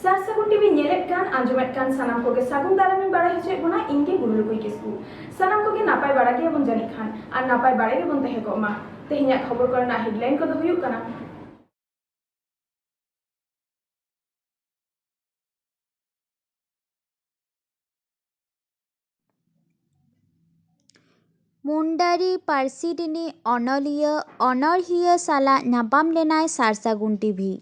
सार सागुन टीवी नेलेट कान आंजमेट कान सानाम कोगे सागुन दारामी बाड़ा हचे गुना इनके गुरुलुकुई किसकु सानाम कोगे नापाय बाड़ा के बन जानि खान और नापाय बाड़े के बन तहे गोमा तेहिया खबर करना हेडलाइन को हुयुग काना मुंडारी पार्सिडिनी अनर्हिया साला नापाम लेनाय सार सागुन टीवी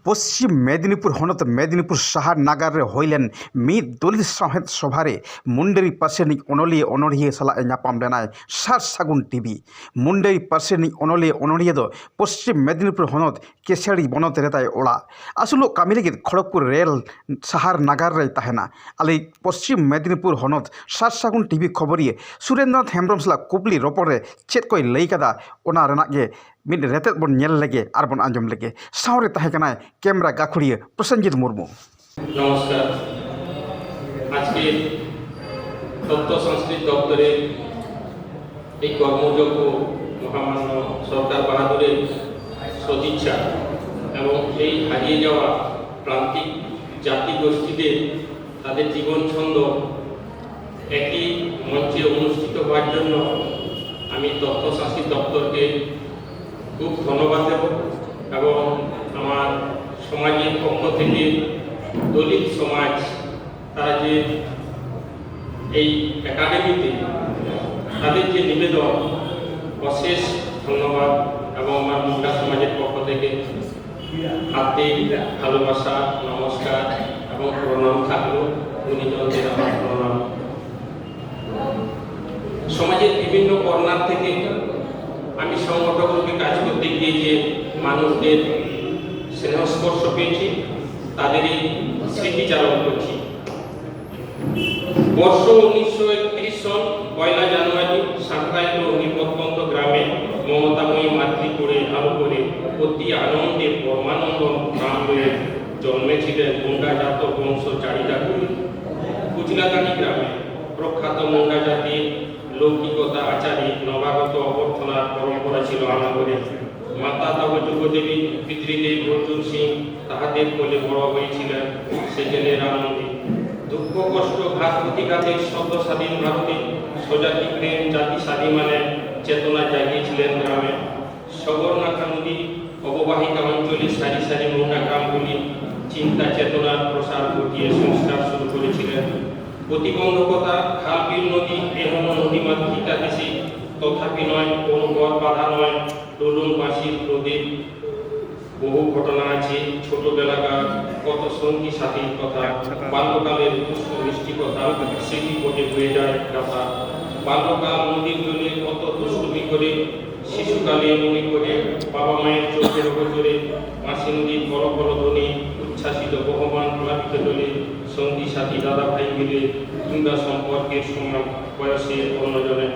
पश्चिम मेदिनीपुर हनत मेदिनीपुर शहर नागार होइलेन मिद दलित साहेद सभारे मुंडेरी पार्सेनिक अनलिया अनर्हिया साला नापाम लेनाय सार सागुन टीवी मुंडेरी पार्सेनिक अनलिया अनर्हिया दो पश्चिम मेदिनीपुर हनत केसियाड़ी बनत रेताय ओड़ा आसुलो कामी लगिद खड़गपुर रेल शहर नागार रे तहेना आले पश्चिम मेदिनीपुर हनत सार सागुन टीवी खबरिए सुरेंद्रनाथ हेम्ब्रम साला कुपली रपड़े चेत कोई लई कदा ओना रेनाग गे मिड रेतेद बन नेल लगे और बन आंजम लगे सावरे तहेकनाय कैमरा गाखुड़िए प्रसन्नजित मुर्मू। नमस्कार। आज के तत्व संस्कृति दफ्तरे कर्मযোগ্য মহামান্য সরকার বাহাদুরের সদিচ্ছা এবং এই হারিয়ে যাওয়া প্রান্তিক জাতি গোষ্ঠীদের তাদের জীবন ছন্দ একই মঞ্চে অনুষ্ঠিত হওয়ার জন্য আমি তথ্য সংস্কৃতি দপ্তরকে খুব ধন্যবাদ দেব এবং আমার সমাজের পক্ষ থেকে দলিত সমাজ তারা যে এই একাডেমিতে তাদের যে নিবেদন অশেষ ধন্যবাদ এবং আমার মুন্ডা সমাজের পক্ষ থেকে হাতে ভালোবাসা নমস্কার এবং প্রণাম থাকলো গুণীজনদের আমার প্রণাম। সমাজের বিভিন্ন কর্নার থেকে আমি সংগঠক রূপে কাজ করতে গিয়ে যে মানুষদের স্নেহস্পর্শ পেয়েছি তাদের এই স্মৃতিচারণ করছি। বর্ষ 1931 সন 1 জানুয়ারি সাংকাইল নিপত্যন্ত গ্রামে মমতাময়ী মাতৃকুড়ে আলো করে অতি আনন্দে পরমানন্দ নাম লয়ে জন্মেছিলেন মুন্ডাজাত বংশ চারিদা করে কুচিলাকানি গ্রামে প্রখ্যাত মুন্ডা জাতির লৌকিকতা আচারী নবাগত অভ্যর্থনার পরম্পরা ছিল আমাদের। মাতা তবযুগদেবী পিতৃদেব অর্জুন সিং তাহাদের কোলে বড় হয়েছিলেন সেকেলের আনন্দে। দুঃখ কষ্ট ঘাত প্রতিঘাতের সদ্য স্বাধীন ভারতে স্বজাতি প্রেম জাতি স্বাভিমানে চেতনা জাগিয়েছিলেন গ্রামে। সগরনাখা নদী অববাহিকা অঞ্চলে সারি সারি মুন্ডা গ্রামগুলি চিন্তা চেতনার প্রসার ঘটিয়ে সংস্কার শুরু করেছিলেন। প্রতিবন্ধকতা খালবিল নদী এহন নদীমাতৃকা দেশে তথাপি নয় কোনো পথ বাধা নয় ডলুন বাঁশির প্রদীপ। বহু ঘটনা আছে ছোটবেলাকার কত সঙ্গী সাথীর কথা বাল্যকালের দুষ্ট মিষ্টিকতা স্মৃতি কোটে হয়ে যায় কথা। বাল্যকাল নদীর জলে কত দুষ্টুমি করে শিশুকালে মনে করে বাবা মায়ের চোখের ওপরে মাসি নদীর বড় বড় ধ্বনি উচ্ছ্বাসিত বহমান প্লাবিত জলে সঙ্গী সাথী দাদা ভাই মিলে কিংবা সম্পর্কের সময় বয়সে অন্যজনে।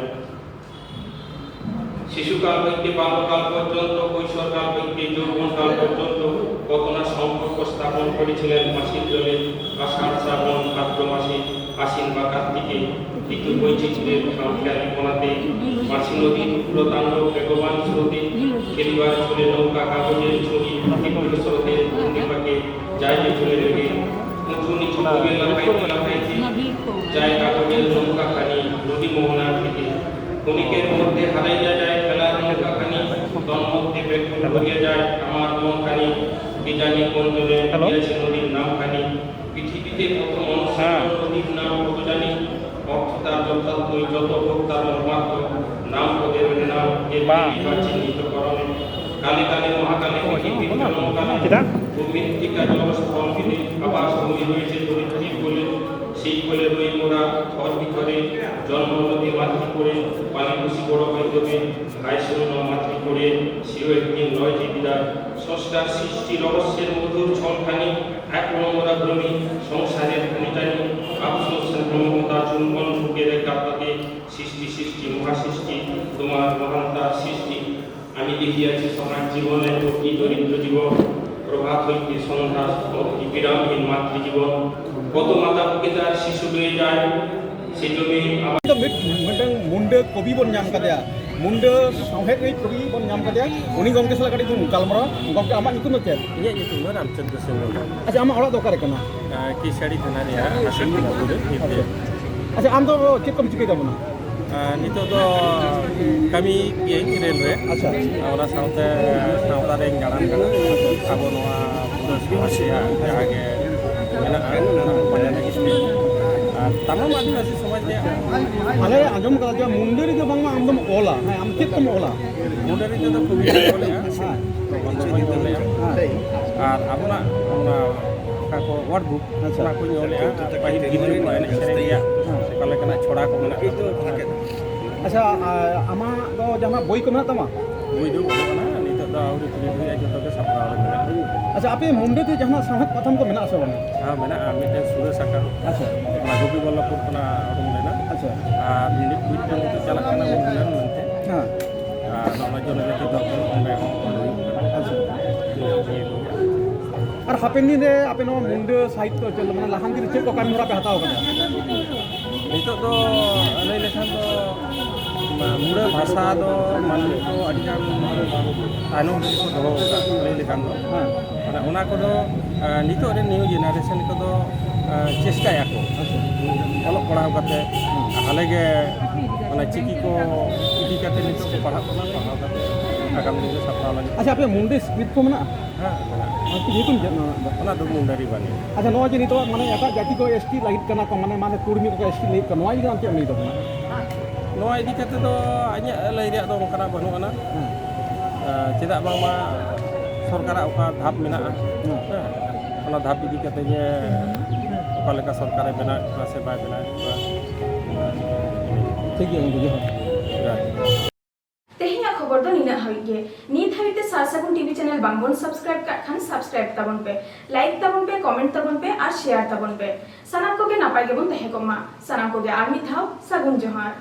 শিশুকাল হইতে বাল্যকাল পর্যন্ত কৈশোরকাল হইতে যৌবনকাল পর্যন্ত কত না সম্পর্ক স্থাপন করেছিলেন মাসির জলে। আষাঢ় শ্রাবণ ভাদ্র মাসে আশ্বিন বা কার্তিকে ঋতু বৈচিত্র্যের খামখেয়ালি কোনাতে মাসি নদীর উগ্রতাণ্ডব বেগবান স্রোতে খেলিবার চলে নৌকা কাগজের ছবি তীব্র স্রোতের পূর্ণিমাকে যায় যে চলে রেখে উঁচু নিচু কবে লাফাইতে যায় কাগজের নৌকা খানি নদী মোহনার থেকে। ক্ষণিকের মধ্যে হারাইয়া যায় খেলার নৌকা খানি তন্মধ্যে ব্যাকুল ভরিয়া যায় আমার মন খানি। কি জানি কোন জনে দিয়েছে নদীর নাম খানি। পৃথিবীতে কত মানুষের নদীর নাম কত জানি অর্থতার যথার্থই যত হোক তার মাত্র নাম পদের নাম এর চিহ্নিত করণে। কালে কালে মহাকালে পৃথিবীর জন্মকালে ভূমৃত্তিকা জলস্থল মিলে আবাস ভূমি হয়েছে ধরিত্রীর কোলে। সেই কোলে রই মোরা ঘর ভিতরে জন্ম নদী মাতৃ করে পানি খুশি বড় হয়ে যাবে ভাই শূন্য মাতৃ করে সেও একদিন নয় জীবিদা। সংস্কার সৃষ্টি রহস্যের মধুর ছলখানি এক মোরা ভূমি সংসারের ভূমিটানি আফসোস ব্রহ্মতা চুম্বন ঢুকের কাপড়ে সৃষ্টি সৃষ্টি মহাসৃষ্টি তোমার মহানতার সৃষ্টি। আমি দেখিয়াছি সমাজ জীবনে অতি দরিদ্র জীবন প্রভাত হইতে সন্ধ্যা অতি বিরামহীন মাতৃজীবন। কত মাতা পিতার শিশু লয়ে যায় সে জমি ᱢᱤᱫᱴᱟᱝ ᱢᱩᱱᱰᱟᱹ ᱠᱚᱵᱤ ᱵᱚᱱ ᱧᱟᱢ ᱠᱟᱫᱮᱭᱟ मुंडे सावहेद नहीं कवि बन नाम कदे उनी गमके सला कड़ी तुम गालमरा गमके आमा निकुम नो चेद इᱧᱟᱹᱜ ᱧᱩᱛᱩᱢ ᱫᱚ ᱨᱟᱢᱪᱚᱱᱫᱨᱚ ᱥᱚᱨᱮᱱ अच्छा आमा ओड़ा दोकारे कना ᱠᱤᱥᱟᱹᱲᱤ ᱛᱷᱟᱱᱟ ᱨᱮᱭᱟᱜ ᱦᱟᱥᱤᱱ ᱵᱟᱵᱩᱨᱮ ᱦᱤᱡᱩᱜ अच्छा आम दो चेद कम चिकै दबना ᱱᱤᱛᱚᱜ ᱫᱚ ᱠᱟᱹᱢᱤ ᱜᱤᱭᱟᱹᱧ ᱨᱮᱹᱞ ᱨᱮ अच्छा ᱚᱱᱟ ᱥᱟᱶᱛᱮ ᱥᱟᱶᱛᱟ ᱨᱮᱧ ᱫᱟᱬᱟᱱ ᱠᱟᱱᱟ ᱟᱵᱚ ᱱᱚᱣᱟ ᱯᱩᱨᱟᱹ ᱡᱟᱦᱟᱸ ᱜᱮ ᱢᱮᱱᱟᱜᱼᱟ ᱚᱱᱟ ᱯᱟᱸᱡᱟ ᱞᱟᱹᱜᱤᱫ ᱛᱮ ᱟᱨ ᱛᱟᱢᱟᱢ ᱟᱹᱫᱤᱵᱟᱹᱥᱤ ᱥᱚᱢᱟᱡᱽ ᱨᱮᱭᱟᱜ आले आजम कदा जे मुंडेरी जो बांगमा आम दम ओला आम चेद कम ओला ᱢᱩᱰᱟᱹᱨᱤ ᱛᱮᱫᱚ ᱠᱚᱵᱤᱛᱟ ᱠᱚ ᱞᱮᱜᱼᱟ ᱵᱚᱱᱫᱚ ᱵᱟᱹᱧ ᱚᱞ ᱞᱮᱜᱼᱟ ᱟᱨ ᱟᱵᱚᱱᱟᱜ ᱚᱱᱟ ᱚᱠᱟ ᱠᱚ ᱳᱣᱟᱨᱰ ᱵᱩᱠ ᱚᱱᱟ ᱠᱚᱧ ᱚᱞᱮᱜᱼᱟ ᱯᱟᱹᱦᱤᱞ ᱜᱤᱫᱽᱨᱟᱹ ᱠᱚ ᱮᱱᱮᱡ ᱥᱮᱨᱮᱧ ᱨᱮᱭᱟᱜ ᱚᱠᱟ ᱞᱮᱠᱟᱱᱟᱜ ᱪᱷᱚᱲᱟ ᱠᱚ ᱢᱮᱱᱟᱜᱼᱟ अच्छा आमा दो जहां बोई को मेना तमा ᱵᱳᱭ ᱫᱚ ᱵᱟᱹᱱᱩᱜ ᱟᱱᱟ ᱱᱤᱛᱚᱜ ᱫᱚ ᱟᱹᱣᱨᱤ ᱯᱩᱨᱟᱹ ᱦᱩᱭᱩᱜᱼᱟ ᱡᱚᱛᱚ ᱜᱮ ᱥᱟᱯᱲᱟᱣ ᱨᱮ ᱢᱮᱱᱟᱜᱼᱟ अच्छा आपे मुंडे ते जहां साहत प्रथम को मेना से बन ᱢᱮᱱᱟᱜᱼᱟ ᱢᱤᱫᱴᱮᱱ ᱥᱩᱨᱟᱹ ᱥᱟᱠᱟᱢ अच्छा ᱚᱱᱟ ᱜᱳᱯᱤ ᱵᱚᱞᱞᱚᱵᱽᱯᱩᱨ ᱠᱷᱚᱱᱟᱜ ᱩᱰᱩᱝ ᱞᱮᱱᱟ अच्छा ᱟᱨ ᱢᱤᱫᱴᱮᱱ ᱱᱤᱛᱚᱜ ᱪᱟᱞᱟᱜ ᱠᱟᱱᱟ ᱩᱱᱦᱤᱞᱳᱜ ᱢᱮᱱᱛᱮ हां ᱟᱨ ᱱᱚᱜᱼᱚᱭ ᱡᱚᱱᱚᱡᱟᱛᱤ ᱫᱚᱨᱯᱚᱱ ᱚᱸᱰᱮ ᱦᱚᱸ ᱦᱩᱭᱩᱜ ᱠᱟᱱᱟ अच्छा ᱱᱤᱭᱟᱹ ᱠᱚᱜᱮ और हापेन दिन रे आपे नो मुंडे साहित्य चल माने लाहान दिन चेद को कामी होरा पे हताव कदा ᱱᱤᱛᱚᱜ ᱫᱚ ᱞᱟᱹᱭ ᱞᱮᱠᱷᱟᱱ ᱫᱚ ᱢᱩᱲᱟᱹ ᱵᱷᱟᱥᱟ ᱫᱚ ᱢᱟᱹᱱᱢᱤ ᱠᱚ ᱟᱹᱰᱤᱜᱟᱱ ᱛᱟᱭᱱᱚᱢ ᱨᱮᱜᱮ ᱠᱚ ᱫᱚᱦᱚ ᱟᱠᱟᱫ ᱞᱟᱹᱭ ᱞᱮᱠᱷᱟᱱ ᱫᱚ ᱢᱟᱱᱮ ᱚᱱᱟ ᱠᱚᱫᱚ ᱱᱤᱛᱚᱜ ᱨᱮᱱ ᱱᱤᱭᱩ ᱡᱮᱱᱟᱨᱮᱥᱚᱱ ᱠᱚᱫᱚ ᱪᱮᱥᱴᱟᱭᱟᱠᱚ ᱚᱞᱚᱜ ᱯᱟᱲᱦᱟᱣ ᱠᱟᱛᱮ ᱦᱟᱞᱮ ᱜᱮ ᱚᱱᱟ ᱪᱤᱠᱤ ᱠᱚ ᱤᱫᱤ ᱠᱟᱛᱮ ᱱᱤᱛᱚᱜ ᱠᱚ ᱯᱟᱲᱦᱟᱜ ᱠᱟᱱᱟ ᱯᱟᱲᱦᱟᱣ kate akan din sa pala ni अच्छा आपे मुंडे स्क्रिप्ट को मेना आपके ये तुम जना ona do mundari bani अच्छा नवा जे नितो माने एटा जाति को एसटी लाइट करना को माने माने कुर्मी को एसटी लाइट करना नवा जे हम नहीं दो noa idi kate do anya lay riak do kana banu ana cedak bang ma सरकार ओका धाप मेना ओना धाप इदी कते जे ओका लेका सरकार बेना से बाय बेना ठीक है उनको तेहिया खबर दो निना हई गे नीत हईते सारसागुन टीवी चैनल बांगबन सब्सक्राइब का खान सब्सक्राइब ताबन पे लाइक ताबन पे कमेंट ताबन पे और शेयर ताबन पे सनाम को के नापाय गेबन तहे को मा सनाम को के आर्मी थाव सागुन जोहार।